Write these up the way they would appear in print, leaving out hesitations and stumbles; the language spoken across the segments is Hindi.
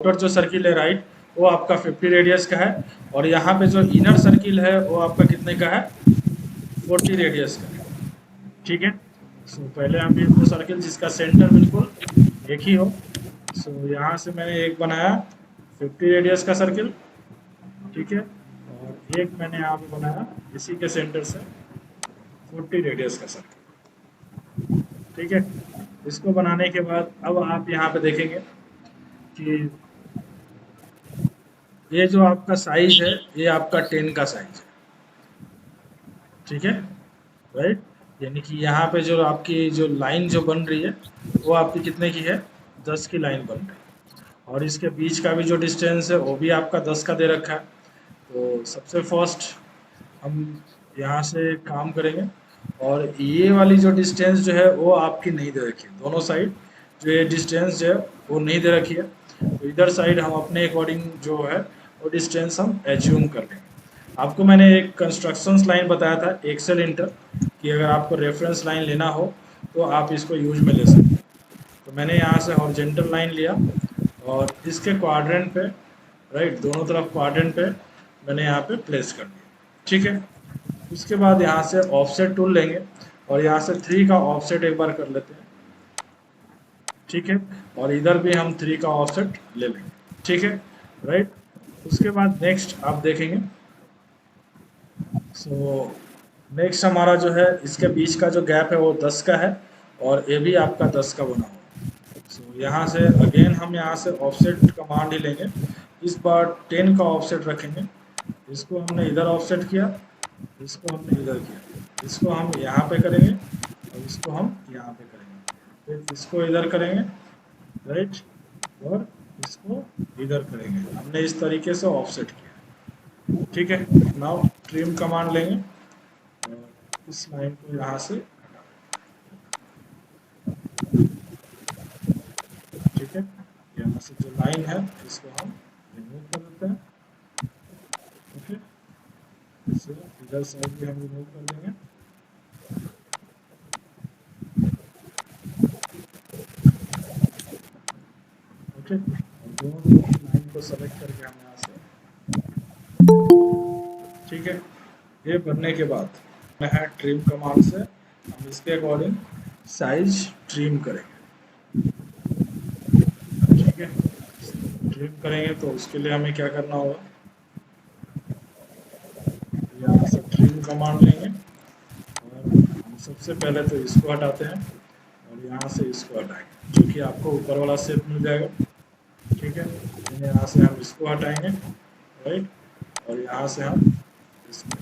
आउटर जो सर्किल है राइट, वो आपका 50 रेडियस का है, और यहाँ पे जो इनर सर्किल है वो आपका कितने का है, 40 रेडियस का है। ठीक है, सो पहले हम ये दो सर्किल जिसका सेंटर बिल्कुल एक ही हो, सो यहाँ से मैंने एक बनाया 50 रेडियस का सर्किल, ठीक है, और एक मैंने यहाँ पे बनाया इसी के सेंटर से 40 रेडियस का सर्किल। ठीक है, इसको बनाने के बाद अब आप यहाँ पे देखेंगे कि ये जो आपका साइज है ये आपका 10 का साइज है। ठीक है, राइट, यानी कि यहाँ पे जो आपकी जो लाइन जो बन रही है वो आपकी कितने की है, 10 की लाइन बन रही है, और इसके बीच का भी जो डिस्टेंस है वो भी आपका 10 का दे रखा है। तो सबसे फर्स्ट हम यहाँ से काम करेंगे, और ये वाली जो डिस्टेंस जो है वो आपकी नहीं दे रखी है, दोनों साइड जो ये डिस्टेंस जो है वो नहीं दे रखी है, तो इधर साइड हम अपने अकॉर्डिंग जो है वो डिस्टेंस हम एज्यूम कर लेंगे। आपको मैंने एक कंस्ट्रक्शंस लाइन बताया था एक्सेल इंटर, कि अगर आपको रेफरेंस लाइन लेना हो तो आप इसको यूज में ले सकते हैं। तो मैंने यहाँ से हॉरिजॉन्टल लाइन लिया और इसके क्वाड्रेंट पे, राइट, दोनों तरफ क्वाड्रेंट पे मैंने यहाँ पे प्लेस कर दिया। ठीक है, उसके बाद यहाँ से ऑफसेट टूल लेंगे और यहाँ से 3 का ऑफसेट एक बार कर लेते हैं। ठीक है, और इधर भी हम 3 का ऑफसेट ले लेंगे। ठीक है, राइट, उसके बाद नेक्स्ट आप देखेंगे, सो नेक्स्ट हमारा जो है इसके बीच का जो गैप है वो 10 का है, और ये भी आपका 10 का बना हुआ। सो यहाँ से अगेन हम यहाँ से ऑफसेट कमांड ही लेंगे, इस बार 10 का ऑफसेट रखेंगे, इसको हमने इधर ऑफसेट किया, इसको हमने इधर किया, इसको हम यहाँ पे करेंगे और इसको हम यहाँ पे करेंगे, फिर इसको इधर करेंगे, राइट, और इसको इधर करेंगे। हमने इस तरीके से ऑफसेट किया। ठीक है, नाउ ट्रिम कमांड लेंगे और इस लाइन को यहाँ से हटा दें। ठीक है, यहाँ से जो लाइन है इसको हम रिमूव कर देते हैं। ओके, इसे इधर साइड भी हम रिमूव कर देंगे। ओके, और दोनों लाइन को सेलेक्ट करके हम यहाँ से, ठीक है, ये बनने के बाद मैं है ट्रिम कमांड से हम इसके अकॉर्डिंग साइज ट्रिम करेंगे। ठीक है, ट्रिम करेंगे तो उसके लिए हमें क्या करना होगा, यहाँ से ट्रिम कमांड लेंगे और हम सबसे पहले तो इसको हटाते हैं और यहाँ से इसको हटाएंगे, जो कि आपको ऊपर वाला शेप मिल जाएगा। ठीक है, यहाँ से हम इसको हटाएंगे, राइट, और यहाँ से हम इसको,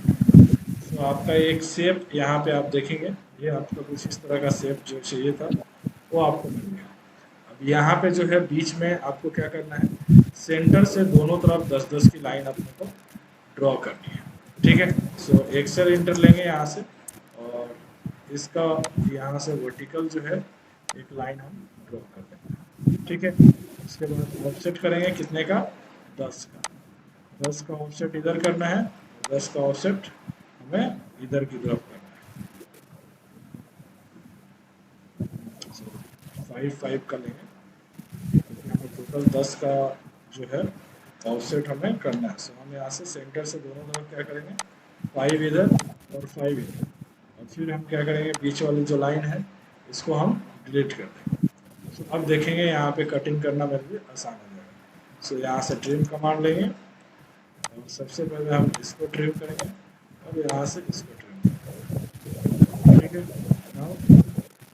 तो आपका एक शेप यहाँ पे आप देखेंगे, ये आपका कुछ इस तरह का शेप जो चाहिए था वो आपको मिल गया। अब यहाँ पे जो है बीच में आपको क्या करना है, सेंटर से दोनों तरफ 10-10 की लाइन अपने को ड्रॉ करनी है। ठीक है, सो एक्सेल इंटर लेंगे यहाँ से और इसका यहाँ से वर्टिकल जो है एक लाइन हम ड्रॉ कर देंगे। ठीक है, इसके बाद ऑफसेट करेंगे कितने का, 10 का। 10 का ऑफसेट इधर करना है, 10 का ऑफसेट हमें इधर की तरफ करना है। 5 का लेंगे, हमें टोटल 10 का जो है ऑफसेट हमें करना है। सो हम यहाँ से सेंटर से दोनों तरफ क्या करेंगे, 5 इधर और 5 इधर, और फिर हम क्या करेंगे, बीच वाली जो लाइन है इसको हम डिलीट कर देंगे। सो अब देखेंगे यहाँ पे कटिंग करना मेरे लिए आसान हो जाएगा। सो यहाँ से ट्रिम कमांड लेंगे और सबसे पहले हम इसको ट्रिम करेंगे और यहाँ से इसको ट्रिम करेंगे। ठीक है, नाउ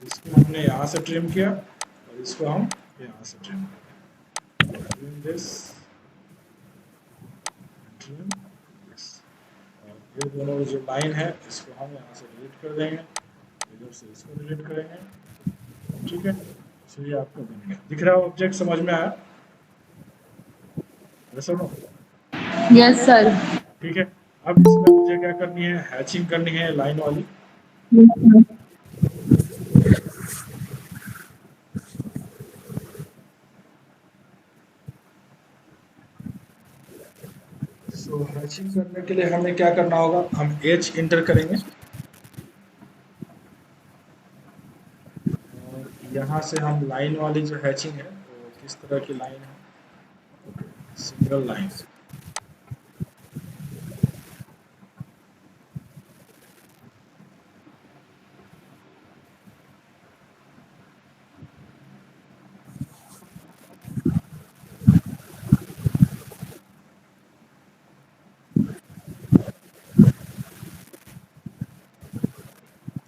इसको हमने यहाँ से ट्रिम किया और इसको हम यहाँ से ट्रिम करेंगे। ट्रिम दिस, ट्रिम दिस, और ये दोनों जो लाइन है इसको हम यहाँ से डिलीट कर देंगे, इधर से इसको डिलीट करेंगे। ठीक है, तो ये आपका बन गया, दिख रहा है ऑब्जेक्ट, समझ में आया वैसे नो? Yes sir. ठीक है, अब इसमें मुझे क्या करनी है, हैचिंग करनी है लाइन वाली। सो हैचिंग करने के लिए हमें क्या करना होगा, हम एच इंटर करेंगे और यहाँ से हम लाइन वाली जो हैचिंग है वो किस तरह की लाइन है सिंगल लाइन।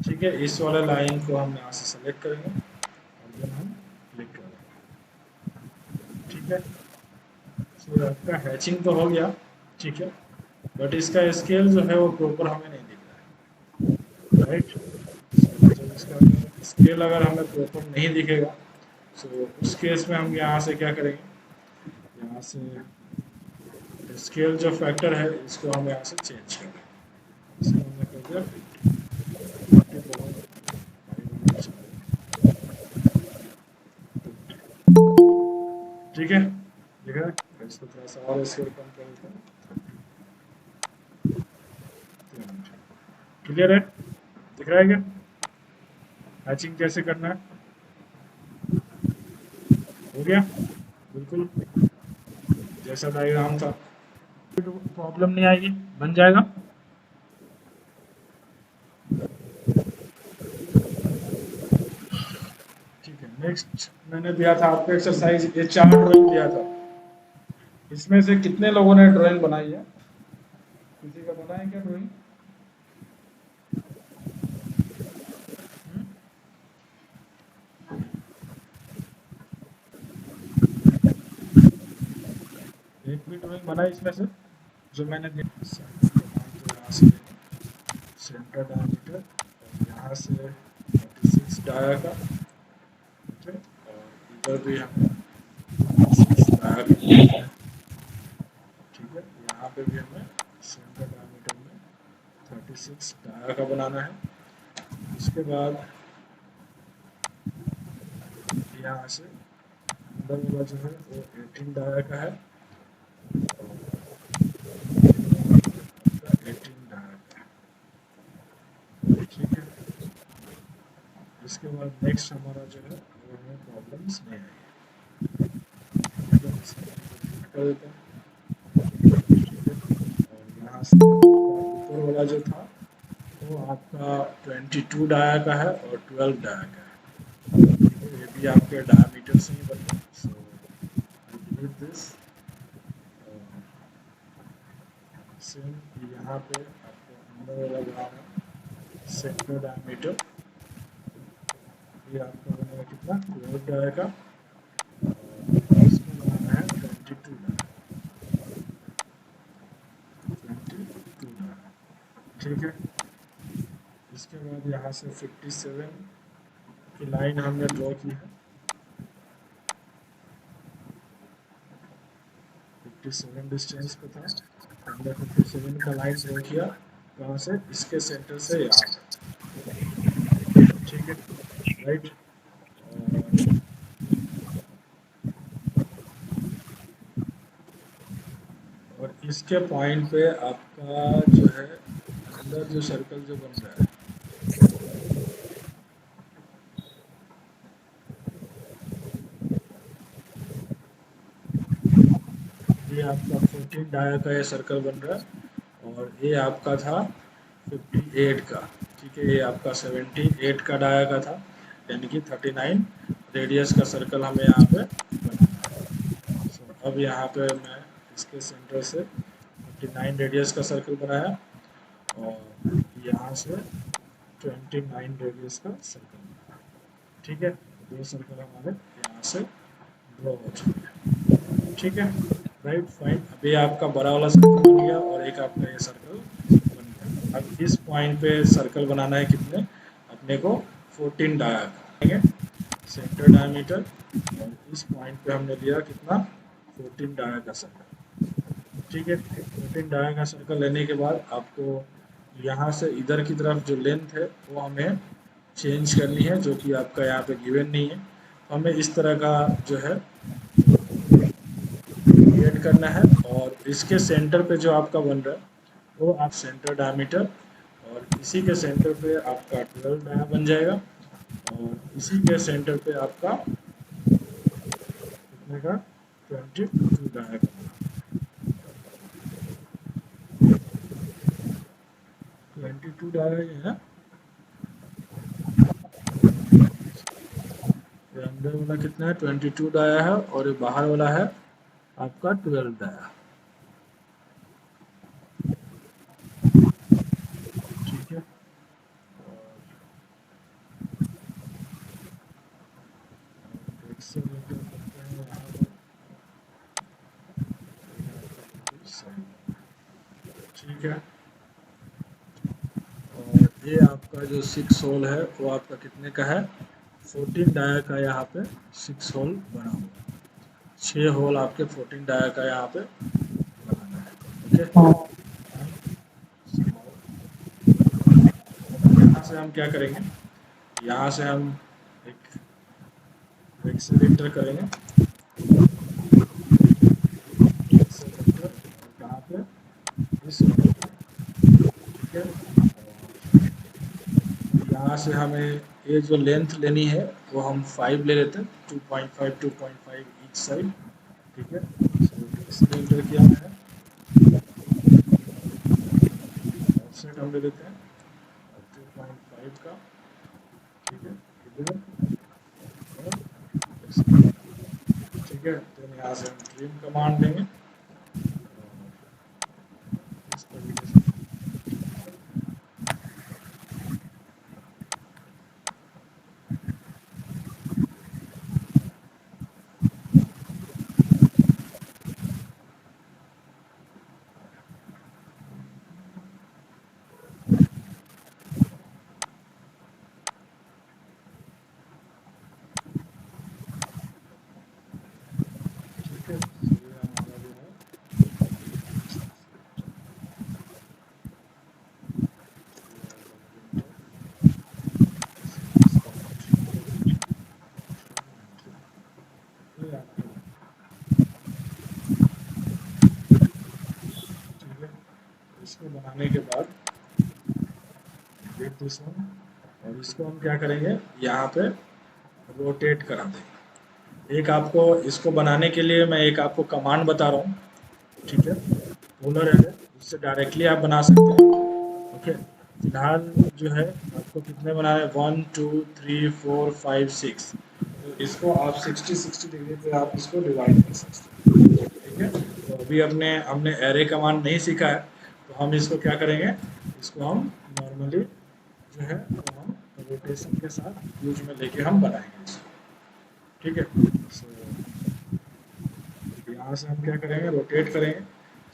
ठीक है, इस वाले लाइन को हम यहाँ से सेलेक्ट करेंगे और देन हम क्लिक करेंगे। ठीक है, तो आपका हैचिंग तो हो गया। ठीक है, बट इसका स्केल जो है वो प्रॉपर हमें नहीं दिख रहा है, राइट। जब इसका स्केल अगर हमें प्रॉपर नहीं दिखेगा तो उस केस में हम यहाँ से क्या करेंगे, यहाँ से स्केल जो फैक्टर है इसको हम यहाँ से चेंज करेंगे। इसको हमने कर दिया 50। ठीक है, ठीक है, इसको थोड़ा सा और स्केल कम कर देते हैं। क्लियर है, दिख रहा है क्या मैचिंग कैसे करना है? हो गया बिल्कुल जैसा डायग्राम था, प्रॉब्लम नहीं आएगी, बन जाएगा। ठीक है, नेक्स्ट मैंने दिया था आपको एक्सरसाइज, ये 4 ड्राइंग दिया था। इसमें से कितने लोगों ने ड्राइंग बनाई है? किसी का बना है क्या ड्राइंग? एक भी ड्राइंग बना है इसमें से जो मैंने दिया? सेंटर डायमीटर और यहाँ से 36 डाया का, ठीक है, और इधर भी हमें 36 डाया का, ठीक है, यहाँ पे भी हमें सेंटर डायमीटर में 36 डाया का बनाना है। उसके बाद यहाँ से अंदर वाला जो है वो 18 डाया का है, 18 डाया का है, ठीक है। इसके बाद नेक्स्ट हमारा जो है वो हमें प्रॉब्लम्स नहीं आएगी, कर देते हैं। और यहाँ से ऊपर वाला जो था वो आपका 22 डाया का है और 12 डाया का है, ये भी आपके डायमीटर से ही बने। सो डिलीट दिस। सेम यहाँ पे आपको अंदर वाला बनाना है सेंटर डायमीटर, ये आपका बनेगा कितना 12 डाया का, इसमें बनाना है 22 डाया, 22 डाया, ठीक है। इसके बाद यहाँ से 57 की लाइन हमने ड्रॉ की है, 57 डिस्टेंस पे था, हमने 57 का लाइन ड्रॉ किया, कहाँ से? इसके सेंटर से यहाँ, ठीक है, राइट। और इसके पॉइंट पे आपका जो है अंदर जो सर्कल जो बन रहा है, ये आपका 14 डाया का ये सर्कल बन रहा है और ये आपका था 58 का, ठीक है, ये आपका 78 का डाया का था, यानी कि 39 रेडियस का सर्कल हमें यहाँ पे बनाना है। So, अब यहाँ पे मैं इसके सेंटर से 59 रेडियस का सर्कल बनाया और यहाँ से 29 रेडियस का सर्कल बनाया, ठीक है, दो सर्कल हमारे यहाँ से ड्रॉ हो चुके हैं, ठीक है, राइट, फाइन। अभी आपका बड़ा वाला सर्कल बन गया और एक आपका ये सर्कल बन गया। अब इस पॉइंट पे सर्कल बनाना है कितने अपने को? 14 डाया का सेंटर डायमीटर, और इस पॉइंट पे हमने लिया कितना? 14 डाया का सर्कल, ठीक है। 14 डाया का सर्कल लेने के बाद आपको यहाँ से इधर की तरफ जो लेंथ है वो हमें चेंज करनी है, जो कि आपका यहाँ पे गिवन नहीं है। हमें इस तरह का जो है क्रिएट करना है और इसके सेंटर पे जो आपका बन रहा है वो आप सेंटर डायमीटर, और इसी के सेंटर पे आपका 12 डाया बन जाएगा और इसी के सेंटर पे आपका कितने का 22 डाया का, 22 डाया है ना, ये अंदर वाला कितना है 22 डाया है और ये बाहर वाला है आपका 12 डाया। ठीक है, एक्सेल एंटर करते हैं यहाँ पर, ठीक है। और ये आपका जो 6 होल है वो आपका कितने का है, 14 डाया का यहाँ पे 6 होल बना हुआ, 6 होल आपके 14 डाया का यहाँ पे बनाना है। ओके, यहाँ से हम क्या करेंगे, यहाँ से हम एक एक्सेल एंटर करेंगे, एक्सेल एंटर कहाँ पे, इस, ठीक है। यहाँ से हमें ये जो लेंथ लेनी है वो हम 5 ले लेते हैं, 2.5 ईच साइड, ठीक है। एक्सेल एंटर किया है, ऑफसेट हम ले लेते हैं 2.5 का, ठीक है, इधर और ठीक है। तो यहाँ से हम ट्रिम कमांड देंगे इस तरीके से, ठीक है। तो ये हमारा जो है ये आपका, ठीक है। इसको बनाने के बाद देख दिस वन, और इसको हम क्या करेंगे, यहाँ पे रोटेट करा देंगे। एक आपको इसको बनाने के लिए मैं एक आपको कमांड बता रहा हूँ, ठीक है। पोलर है, उससे डायरेक्टली आप बना सकते हैं। ओके, फिलहाल जो है आपको कितने बनाना है, 1 2 3 4 5 6, तो इसको आप 60 डिग्री पे आप इसको डिवाइड कर सकते हैं, ठीक है। तो अभी हमने एरे कमांड नहीं सीखा है, तो हम इसको क्या करेंगे, इसको हम नॉर्मली जो है वो हम रोटेशन के साथ यूज में लेके हम बनाएंगे इसको, ठीक है। सो यहाँ से हम क्या करेंगे, रोटेट करेंगे।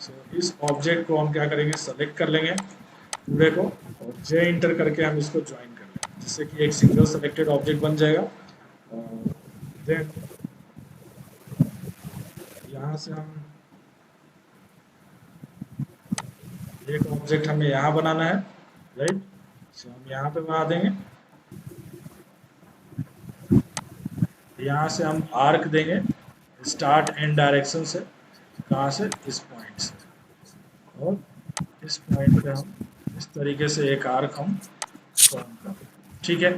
सो इस ऑब्जेक्ट को हम क्या करेंगे, सेलेक्ट कर लेंगे पूरे को, और जे इंटर करके हम इसको ज्वाइन कर लेंगे, जिससे कि एक सिंगल सेलेक्टेड ऑब्जेक्ट बन जाएगा। और देन यहाँ से हम एक ऑब्जेक्ट हमें यहाँ बनाना है, राइट। सो हम यहाँ पे बना देंगे, यहाँ से हम आर्क देंगे स्टार्ट एंड डायरेक्शन से, कहाँ से, इस पॉइंट से, और इस पॉइंट पे हम इस तरीके से एक आर्क हम फॉर्म कर, ठीक है,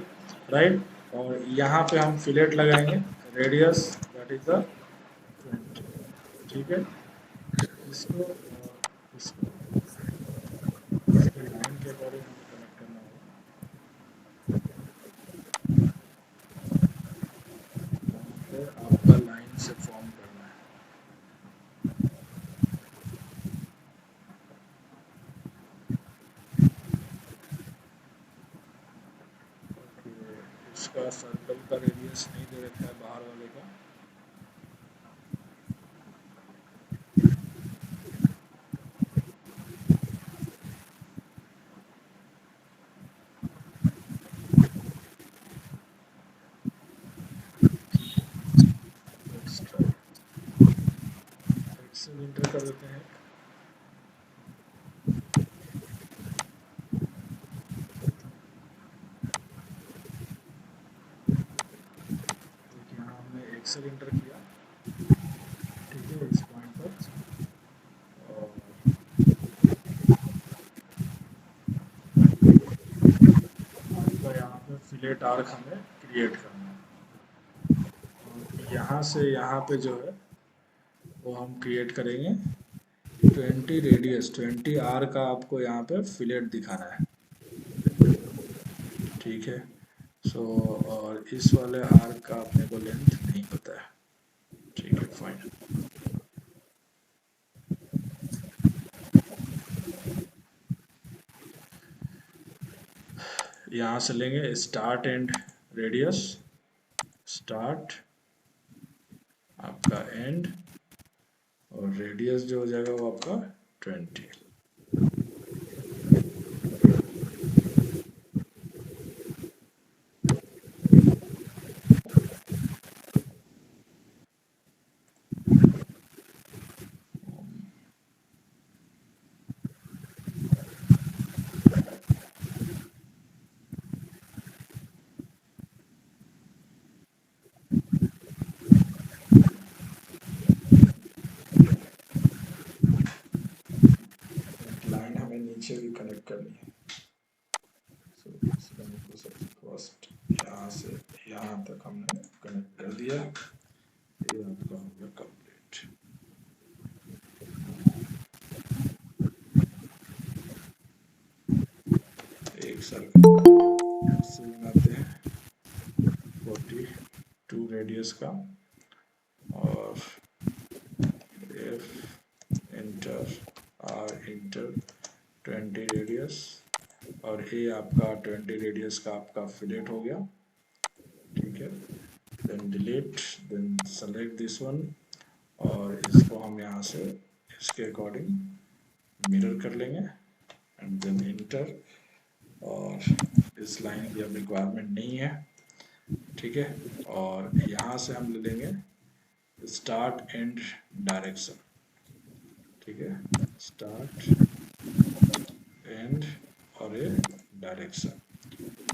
राइट। और यहाँ पे हम फिलेट लगाएंगे, रेडियस दैट इज द 20, ठीक है। इसको और इसको इसके लाइन के अकॉर्डिंग हमें कनेक्ट करना होगा, यहाँ पे आपका लाइन से फॉर्म करना है। ओके, इसका सर्कल का रेडियस नहीं दे रखा है बाहर वाले का, एक्स्ट्रा एक्सेल इंटर कर देते हैं। देखिए यहाँ हमने एक्सेल इंटर किया, ठीक है, इस पॉइंट पर, और आपका यहाँ पे फिलेट आर्क हमें क्रिएट करना है, और यहाँ से यहाँ पे जो है वो हम क्रिएट करेंगे 20 रेडियस, 20 आर का आपको यहाँ पे फिलेट दिखाना है, ठीक है। सो और इस वाले आर्क का अपने को लेंथ नहीं पता है, ठीक है फाइन। यहाँ से लेंगे स्टार्ट एंड रेडियस, स्टार्ट आपका एंड, और रेडियस जो हो जाएगा वो आपका 20। लाइन हमें नीचे भी कनेक्ट करनी है। सो इस लाइन को सबसे फर्स्ट यहाँ से यहाँ तक हमने कनेक्ट कर दिया, ये आपका हो गया कंप्लीट। एक सर्कल से बनाते हैं 42 रेडियस का, और F inter R inter 20 radius, और ये आपका 20 रेडियस का आपका फिलेट हो गया, ठीक है। Then delete, then select this one, और इसको हम यहाँ से इसके अकॉर्डिंग मिरर कर लेंगे, एंड देन इंटर। और इस लाइन की अब रिक्वायरमेंट नहीं है, ठीक है। और यहाँ से हम ले लेंगे स्टार्ट एंड डायरेक्शन, ठीक है, स्टार्ट एंड और ये डायरेक्शन,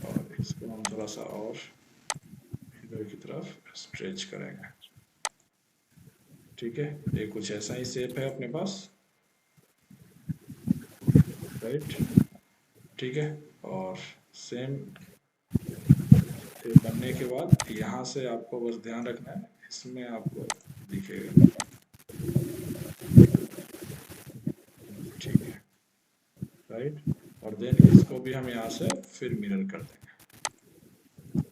और इसको हम थोड़ा सा और इधर की तरफ स्ट्रेच करेंगे, ठीक है। ये कुछ ऐसा ही शेप है अपने पास, राइट, ठीक है। और सेम बनने के बाद यहाँ से आपको बस ध्यान रखना है, इसमें आपको दिखेगा, ठीक है, राइट। और देन इसको भी हम यहाँ से फिर मिरर कर देंगे,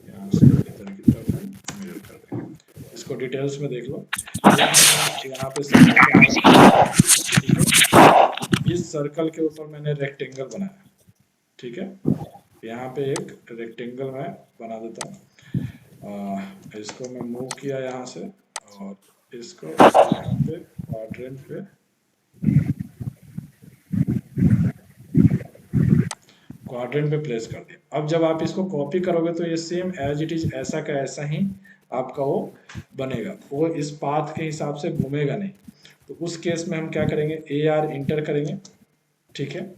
यहाँ से इधर की तरफ हम मिरर कर देंगे। इसको डिटेल्स में देख लो, यहाँ पे इस सर्कल के ऊपर मैंने रेक्टेंगल बनाया, ठीक है। यहाँ पे एक रेक्टेंगल मैं बना देता हूँ, इसको मैं मूव किया यहाँ से, और इसको यहाँ पे क्वाड्रेंट पे प्लेस कर दिया। अब जब आप इसको कॉपी करोगे तो ये सेम एज इट इज ऐसा का ऐसा ही आपका वो बनेगा, वो इस पाथ के हिसाब से घूमेगा नहीं। तो उस केस में हम क्या करेंगे, AR इंटर करेंगे, ठीक है।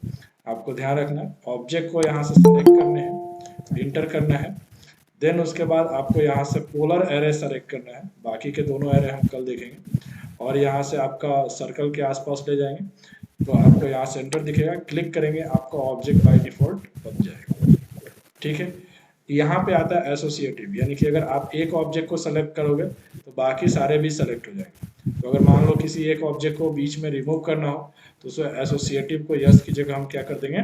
आपको ध्यान रखना है ऑब्जेक्ट को यहाँ से सेलेक्ट करने हैं, इंटर करना है, देन उसके बाद आपको यहाँ से पोलर एरे सेलेक्ट करना है, बाकी के दोनों एरे हम कल देखेंगे, और यहाँ से आपका सर्कल के आसपास ले जाएंगे, तो आपको यहाँ सेंटर दिखेगा, क्लिक करेंगे, आपका ऑब्जेक्ट बाय डिफॉल्ट बन जाएगा, ठीक है। यहाँ पे आता है एसोसिएटिव, यानी कि अगर आप एक ऑब्जेक्ट को सेलेक्ट करोगे तो बाकी सारे भी सेलेक्ट हो जाएंगे। तो अगर मान लो किसी एक ऑब्जेक्ट को बीच में रिमूव करना हो तो उसको एसोसिएटिव को यस की जगह हम क्या कर देंगे,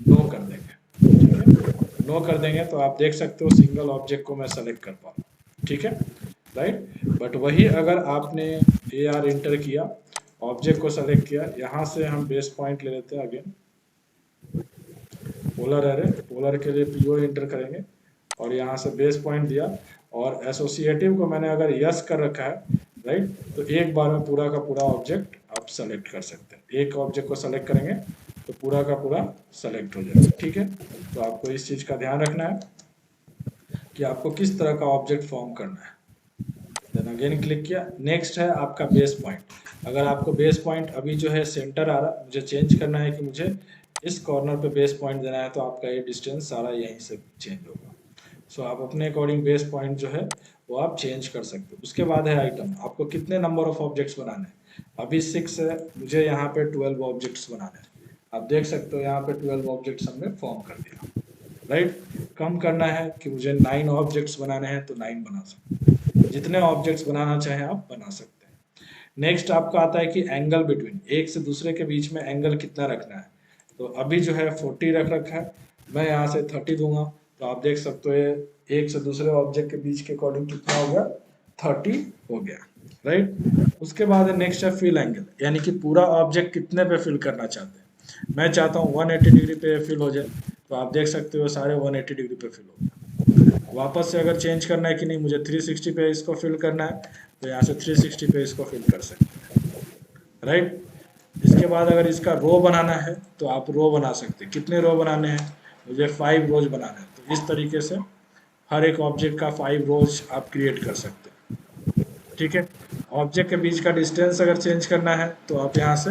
नो कर देंगे, ठीक है। नो कर देंगे तो आप देख सकते हो सिंगल ऑब्जेक्ट को मैं सेलेक्ट कर पाऊँ, ठीक है, राइट। बट वही अगर आपने AR इंटर किया, ऑब्जेक्ट को सेलेक्ट किया, यहाँ से हम बेस पॉइंट ले लेते हैं, अगेन पोलर एरे, पोलर के लिए PO इंटर करेंगे, और यहाँ से बेस पॉइंट दिया, और एसोसिएटिव को मैंने अगर यस कर रखा है, राइट, तो एक बार में पूरा का पूरा ऑब्जेक्ट आप सेलेक्ट कर सकते हैं। एक ऑब्जेक्ट को सेलेक्ट करेंगे तो पूरा का पूरा सेलेक्ट हो जाएगा, ठीक है। तो आपको इस चीज़ का ध्यान रखना है कि आपको किस तरह का ऑब्जेक्ट फॉर्म करना है। देन अगेन क्लिक किया, नेक्स्ट है आपका बेस पॉइंट। अगर आपको बेस पॉइंट अभी जो है सेंटर आ रहा, मुझे चेंज करना है कि मुझे इस कॉर्नर पे बेस पॉइंट देना है, तो आपका ये डिस्टेंस सारा यहीं से चेंज होगा। सो आप अपने अकॉर्डिंग बेस पॉइंट जो है वो आप चेंज कर सकते हो। उसके बाद है आइटम, आपको कितने नंबर ऑफ ऑब्जेक्ट्स बनाने हैं। अभी 6 है, मुझे यहाँ पे 12 ऑब्जेक्ट्स बनाने हैं। आप देख सकते हो यहाँ पे 12 ऑब्जेक्ट्स हमने फॉर्म कर दिया, राइट। कम करना है कि मुझे 9 ऑब्जेक्ट्स बनाने हैं तो 9 बना सकते हैं, जितने ऑब्जेक्ट्स बनाना चाहें आप बना सकते हैं। नेक्स्ट आपका आता है कि एंगल बिटवीन, एक से दूसरे के बीच में एंगल कितना रखना है। तो अभी जो है 40 रख रखा है, मैं यहाँ से 30 दूंगा तो आप देख सकते हो ये एक से दूसरे ऑब्जेक्ट के बीच के अकॉर्डिंग कितना हो गया, 30 हो गया, राइट। उसके बाद नेक्स्ट है फिल एंगल, यानी कि पूरा ऑब्जेक्ट कितने पे फिल करना चाहते हैं। मैं चाहता हूँ 180 डिग्री पे फिल हो जाए, तो आप देख सकते हो सारे 180 डिग्री पे फिल हो गए। वापस से अगर चेंज करना है कि नहीं मुझे 360 पे इसको फिल करना है, तो यहाँ से 360 पे इसको फिल कर सकते हैं, राइट। इसके बाद अगर इसका रो बनाना है तो आप रो बना सकते हैं। कितने रो बनाने हैं, मुझे 5 रोज बनाना है, तो इस तरीके से हर एक ऑब्जेक्ट का 5 रोज आप क्रिएट कर सकते हैं, ठीक है। ऑब्जेक्ट के बीच का डिस्टेंस अगर चेंज करना है तो आप यहाँ से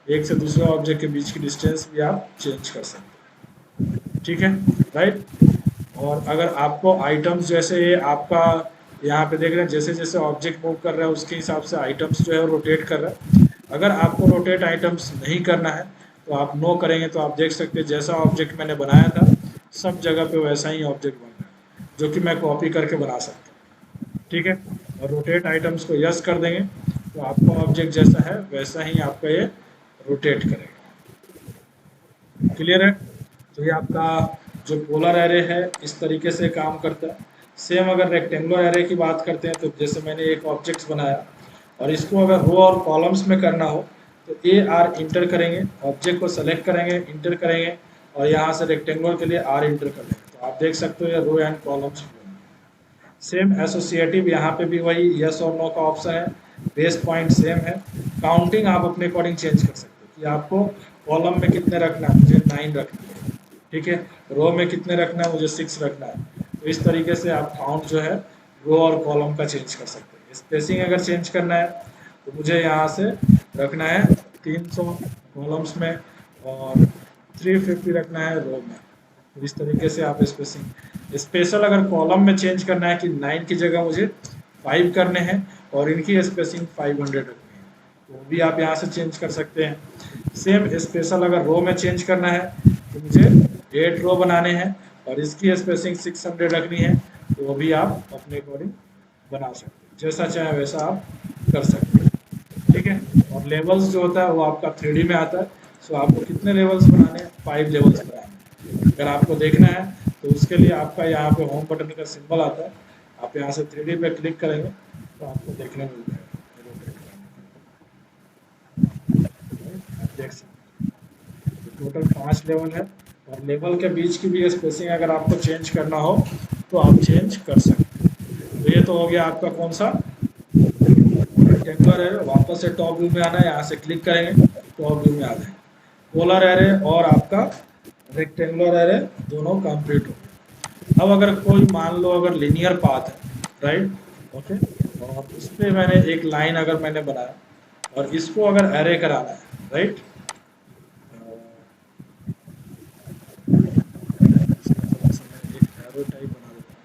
एक से दूसरे ऑब्जेक्ट के बीच की डिस्टेंस भी आप चेंज कर सकते हैं, ठीक है, राइट। और अगर आपको आइटम्स जैसे ये आपका यहाँ पे देख रहे हैं जैसे जैसे ऑब्जेक्ट मूव कर रहा है उसके हिसाब से आइटम्स जो है रोटेट कर रहा है। अगर आपको रोटेट आइटम्स नहीं करना है तो आप नो करेंगे, तो आप देख सकते हैं जैसा ऑब्जेक्ट मैंने बनाया था सब जगह पे वैसा ही ऑब्जेक्ट बन रहा है, जो कि मैं कॉपी करके बना सकता हूँ, ठीक है। और रोटेट आइटम्स को यस कर देंगे तो आपका ऑब्जेक्ट जैसा है वैसा ही आपका ये रोटेट करेगा, क्लियर है। तो ये आपका जो पोलर एरे है इस तरीके से काम करता है। सेम अगर रेक्टेंगुलर एरे की बात करते हैं तो जैसे मैंने एक ऑब्जेक्ट बनाया और इसको अगर रो और कॉलम्स में करना हो तो ए आर इंटर करेंगे, ऑब्जेक्ट को सेलेक्ट करेंगे, इंटर करेंगे और यहाँ से रेक्टेंगुलर के लिए आर इंटर कर लेंगे, तो आप देख सकते हो ये row and columns. Same associative यहाँ पे भी वही यस और नो का ऑप्शन है, बेस पॉइंट सेम है। काउंटिंग आप अपने अकॉर्डिंग चेंज कर सकते हो कि आपको कॉलम में कितने रखना है, मुझे 9 रखना है, ठीक है। रो में कितने रखना है, मुझे 6 रखना है। तो इस तरीके से आप काउंट जो है रो और कॉलम का चेंज कर सकते हैं। स्पेसिंग अगर चेंज करना है तो मुझे यहाँ से रखना है 300 कॉलम्स में और 350 रखना है रो में। तो इस तरीके से आप स्पेसिंग स्पेशल अगर कॉलम में चेंज करना है कि 9 की जगह मुझे 5 करने हैं और इनकी स्पेसिंग 500 रखनी है, तो भी आप यहाँ से चेंज कर सकते हैं। सेम स्पेशल अगर रो में चेंज करना है तो मुझे 8 रो बनाने हैं और इसकी स्पेसिंग 600 रखनी है, तो वो भी आप अपने अकॉर्डिंग बना सकते हैं, जैसा चाहे वैसा आप कर सकते हैं, ठीक है। और लेवल्स जो होता है वो आपका 3D में आता है, सो आपको कितने लेवल्स बनाने हैं, 5 लेवल्स बनाने हैं। अगर आपको देखना है तो उसके लिए आपका यहाँ पे होम बटन का सिंबल आता है, आप यहाँ से 3D पे क्लिक करेंगे तो आपको देखने मिल जाएगा, आप देख सकते हैं टोटल 5 लेवल है। और लेवल के बीच की भी स्पेसिंग अगर आपको चेंज करना हो तो आप चेंज कर सकते हैं। तो ये तो हो गया आपका कौन सा रेक्टेंगुलर एरे। वापस से टॉप व्यू में आना है, यहाँ से क्लिक करेंगे टॉप व्यू में आ जाए। पोलर एरे और आपका रेक्टेंगुलर एरे दोनों कंप्लीट हो गए। अब अगर कोई मान लो अगर लीनियर पाथ है, राइट, ओके, और उस पर मैंने एक लाइन अगर मैंने बनाया और इसको अगर एरे कराना है, राइट, एक एरो टाइप बना देता हूँ,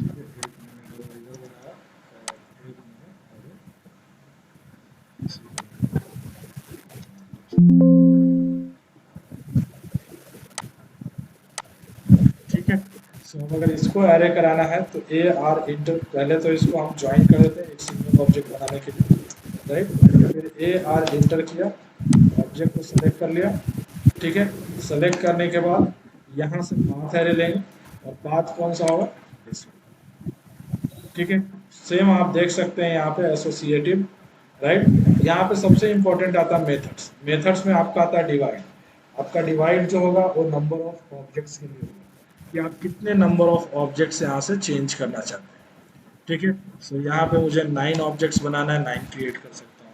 ठीक है। एक मैंने एरो इधर बनाया और एक मैंने एरो इसी ठीक है। सो अगर इसको एरे कराना है तो ए आर इंटर, पहले तो इसको हम ज्वाइन कर देते हैं एक सिंगल ऑब्जेक्ट बनाने के लिए, राइट। फिर ए आर इंटर किया, ऑब्जेक्ट को सेलेक्ट कर लिया, ठीक है। सेलेक्ट करने के बाद यहाँ से पाथ एरे लेंगे और पाथ कौन सा होगा, ठीक है। सेम आप देख सकते हैं यहाँ पे एसोसिएटिव, राइट। यहाँ पे सबसे इंपॉर्टेंट आता है मेथड्स। मेथड्स में आपका आता है डिवाइड। आपका डिवाइड जो होगा वो नंबर ऑफ ऑब्जेक्ट्स के लिए होगा कि आप कितने नंबर ऑफ ऑब्जेक्ट्स यहाँ से चेंज करना चाहते हैं, ठीक है। सो यहाँ पे मुझे 9 ऑब्जेक्ट्स बनाना है, 9 क्रिएट कर सकता हूँ।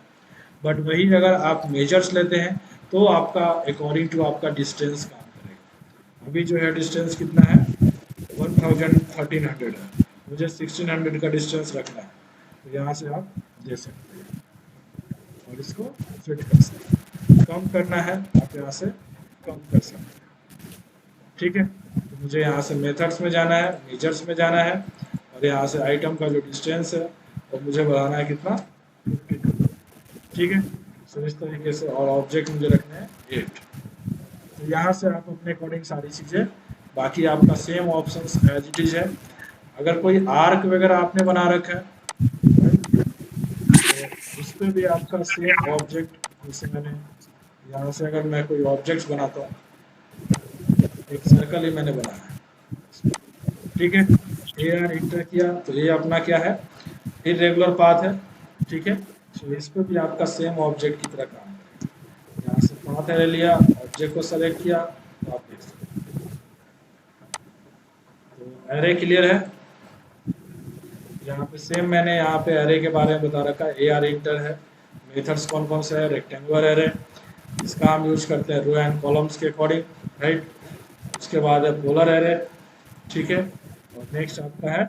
बट वही अगर आप मेजर्स लेते हैं तो आपका अकॉर्डिंग टू आपका डिस्टेंस काम करेगा। अभी जो है डिस्टेंस कितना है, 1300 है, मुझे 1600 का डिस्टेंस रखना है, तो यहाँ से आप दे सकते हैं और इसको फिट कर सकते हैं। कम करना है आप यहाँ से कम कर सकते हैं, ठीक है। तो मुझे यहाँ से मेथड्स में जाना है, मेजर्स में जाना है और यहाँ से आइटम का जो डिस्टेंस है और मुझे बढ़ाना है कितना, 52, ठीक है। सो इस तरीके से, और ऑब्जेक्ट मुझे रखना है 8। तो यहाँ से आप अपने अकॉर्डिंग सारी चीज़ें, बाकी आपका same options as it is है। अगर कोई आर्क वगैरह आपने बना रखा है पे भी आपका सेम ऑब्जेक्ट, जैसे मैंने यहाँ से अगर मैं कोई ऑब्जेक्ट बनाता हूँ, एक सर्कल ही मैंने बनाया है, ठीक है, ए आर इंटर किया तो ये अपना क्या है, इरेगुलर पाथ है, ठीक है। तो इस पे भी आपका सेम ऑब्जेक्ट की तरह काम करेगा। यहाँ से पाथ एरे लिया, ऑब्जेक्ट को सेलेक्ट किया, तो आप देख सकते हैं। तो एरे क्लियर है। यहाँ पे सेम मैंने यहाँ पे एरे के बारे में बता रखा है, ए आर इंटर है, मेथड्स कौन कौन से है, रेक्टेंगुलर एरे, इसका हम यूज करते हैं रो एंड कॉलम्स के अकॉर्डिंग, राइट। उसके बाद है पोलर एरे, ठीक है। और नेक्स्ट आपका है